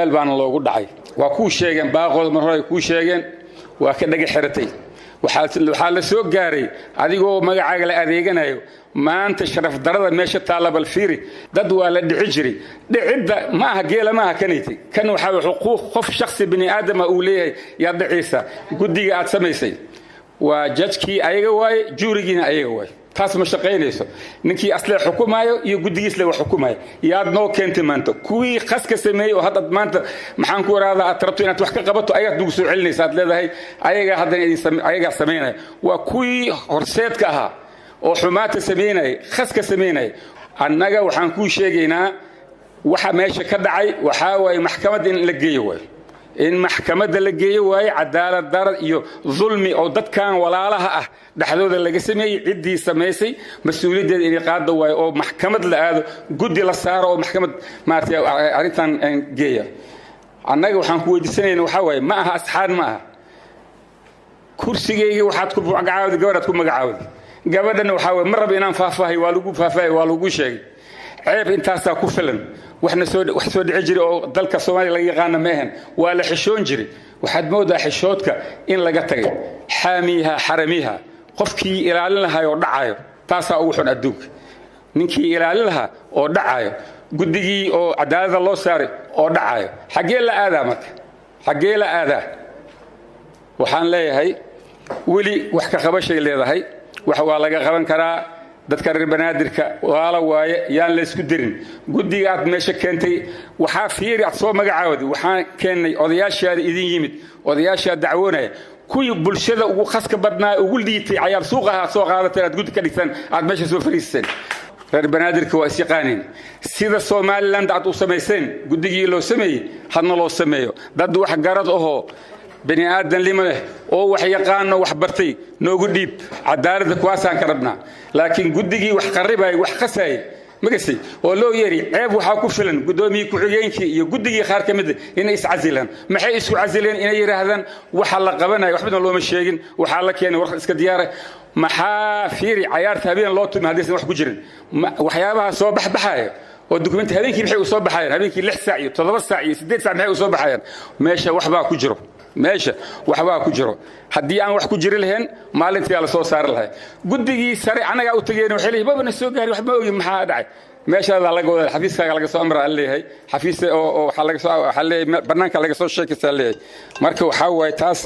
meel baan loogu dhacay waa ku sheegeen baaqood mar hore ku sheegeen waa ka dhaga xiratay waxaa la soo gaaray adigoo magacaaga la adeeganayo maanta sharaf darada meesha taala bal fiiri dad waa la dhici jiray dhicidda ma aha geela ma aha kanaytay kan waxa xuquuq qof shakhsi bini aadama uu leeyahay yaa dhiciisa guddiga aad samaysay waa jajkii ayaga waaye juurigiina ayaga waaye taas ma shaqaynayso ninkii aslee xukumaayo iyo guddigiisle wax xukumaayo yaad noo keentay maanta kuwii qaska sameeyey oo hadda maanta maxaan ku waraadaa aad rabto inaad wax ka qabato ayaad dugu soo celinaysa aad leedahay ayaga haddana ayagaa samaynaya waa kuwii horseedka ahaa oo xumaata sameynaya qaska sameynaya annaga waxaan kuu sheegaynaa waxa meesha ka dhacay waxaa waaye maxkamad in la geeyo waayo in maxkamadda la geeyo waaye cadaalad darad iyo dulmi oo dadkan walaalaha ah dhaxdooda laga sameeyey ciddii samaysay mas-uuliyaddeeda inay qaado waayo oo maxkamad la aado guddi la saaro oo maxkamad maartay arrintan geeya annaga waxaan ku weydiisanaynaa waxaa waaye ma aha asxaad ma aha kursigayga waxaad ku magacaawday gabadhaad ku magacaawday gabadhana waxaa waaye ma raba inaan faahfaahay waa lagu sheegay ceeb intaasaa ku filan wax soo dhici jiray oo dalka Soomaaliya laga yaqaan ma ahan waa la xishoon jiray waxaad moodaa xishoodka in laga tagay xaamiha xaramiha qofkii ilaalin lahaa oo dhacayo taasaa ugu xun adduunka ninkii ilaalin lahaa oo dhacayo guddigii oo cadaalada loo saaray oo dhacayo xagee la aadaa marka xagee la aadaa waxaan leeyahay weli wax ka qabashay leedahay wax waa laga qaban karaa dadka reer banaadirka wala waaye yaan la isku dirin guddiga aad meesha keentay waxa fiiri aad soo magacaawday waxaan keenay odayaashaada idin yimid odayaasha dacwoonaya kuwii bulshada ugu khaska badnaa ugu liitay cayaar suuqaha soo qaadatay aad guddi ka dhigtaan aad meesha soo fariisteen reer banaadirka waa isqaaneen sida Soomaaliland aad u samayseen guddigii loo sameeyay hadna loo sameeyo dad wax garad ahoo bani aadan lima oo wax yaqaan wax bartay noogu dhiib cadaalada kuwaasaan ka rabnaa laakiin guddigii wax qaribay wax qasay magasi oo loo yeeri ceeb waxa ku filan gudoomiye ku xigeenkii iyo guddigii qaar kamid inay iscazilaan maxay isku cazileen inay yiraahdaan waxa la qabanayo waxba looma sheegin waxa la keenay war iska diyaar maxaa fiiri cayaarta habeen loo tumay hadii wax ku jirin waxyaabaha soo baxbaxaya oo dokumenti habeenkii maxay u soo baxayaan habeenkii 6 saac iyo 7 saac iyo 8 saac maxay u soo baxayaan meesha waxba ku jiro meesha waxba ku jiro hadii aan wax ku jiri lahayn maalintii la soo saar lahayn guddigii sare anaga u tageen waxa leeyahay babana soo gaari waxba ogi maxaa dhacay meesha laga wada xafiiska laga soo amraa leeyahay xafiis oo waxa laga soo xalay banaanka laga soo sheekaysan leeyahay marka waxa way taas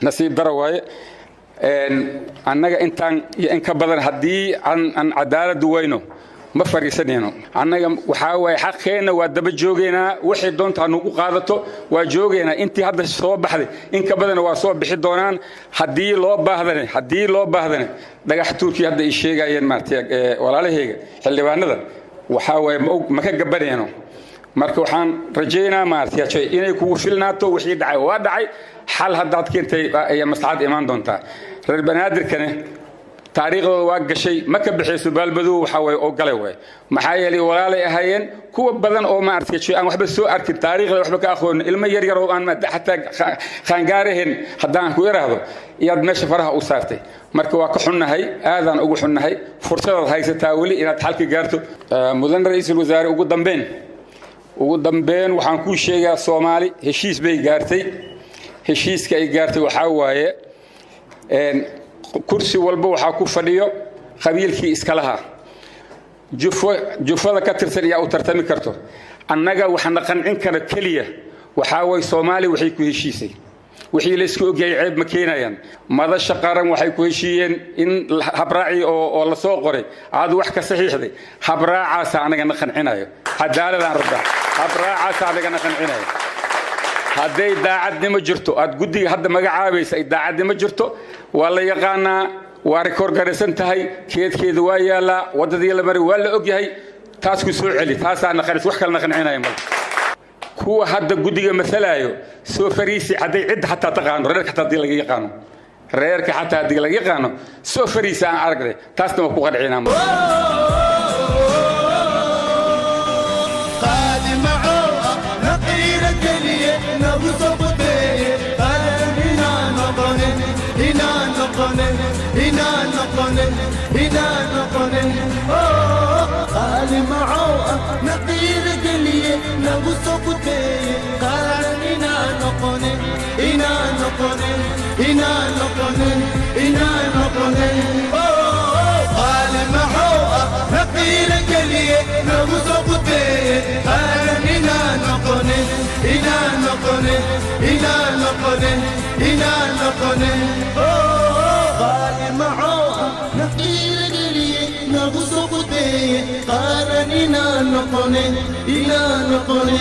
nasiib daro waaye annaga intaan iyo in ka badan hadii aan cadaalad weyno ma fariisanayno annaga waxa way xaqeena waa daba joogeena wixii doonta nagu qaadato waa joogeena intii hadda soo baxday in ka badan waa soo bixi doonaan hadii loo baahdana dhagax tuurkii hadda ay sheegayeen maartay walaalahayga xildhibaanada waxa way ma ka gabanayno marka waxaan rajeynaa maartay inay kugu filnaato wixii dhacay waa dhacay xal haddaad keentay ay maslaxad imaan doontaa reer banaadirkana taariikhdooda waa gashay ma ka bixiyso baalbadu waxa way oo galay way maxaa yeelay walaalay ahaayeen kuwa badan oo ma artay aan waxba soo arkin taariikhda waxba ka aqoon ilmo yar yar oo aan xataa qaangaareen haddaan ku yiraahdo iyaad meesha faraha u saartay marka waa ka xunnahay aadaan ugu xunnahay fursadaad haysataa wali inaad xalka gaarto mudan ra'iisul wasaare ugu dambeyn waxaan ku sheegaa Soomaali heshiis bay gaartay heshiiska ay gaartay waxa waaye kursi walba waxa ku fadhiyo qabiilkii iska lahaa jufada ka tirsan yaa u tartami karto annaga waxaan qancin kara kaliya waxa way Soomaali waxay ku heshiisay wixii la isku ogyahay ceeb ma keenayaan madasha qaran waxay ku heshiiyeen in habraaci oo la soo qoray aad wax ka saxiixday habraacaas anaga qancinayo cadaaladaan rabaa habraacaas anaga qancinayo hadday daacadnimo jirto aad guddiga hadda magacaabaysa ay daacadnimo jirto waa la yaqaanaa waa record garaysan tahay keedkeedu waa yaala wadadii la maray waa la ogyahay taas ku soo celi taas aan qaris wax kale qancinayo mal kuwa hadda guddiga masalaayo soo fariisi haday cid hatta taqaano reerka hatta laga yaqaano reerka hatta hadii laga yaqaano soo fariisi aan aragnay taasna waa ku qadcinaa قال معه نقير قليه نبص قديه إنا نقني إنا نقني إنا نقني قال محوة نقيل كلي نبزق بيه قال إنا نقني إنا نقني إنا نقني إنا نقني قال محوة نقيل كلي نبزق بيه قال إنا نقني إنا نقني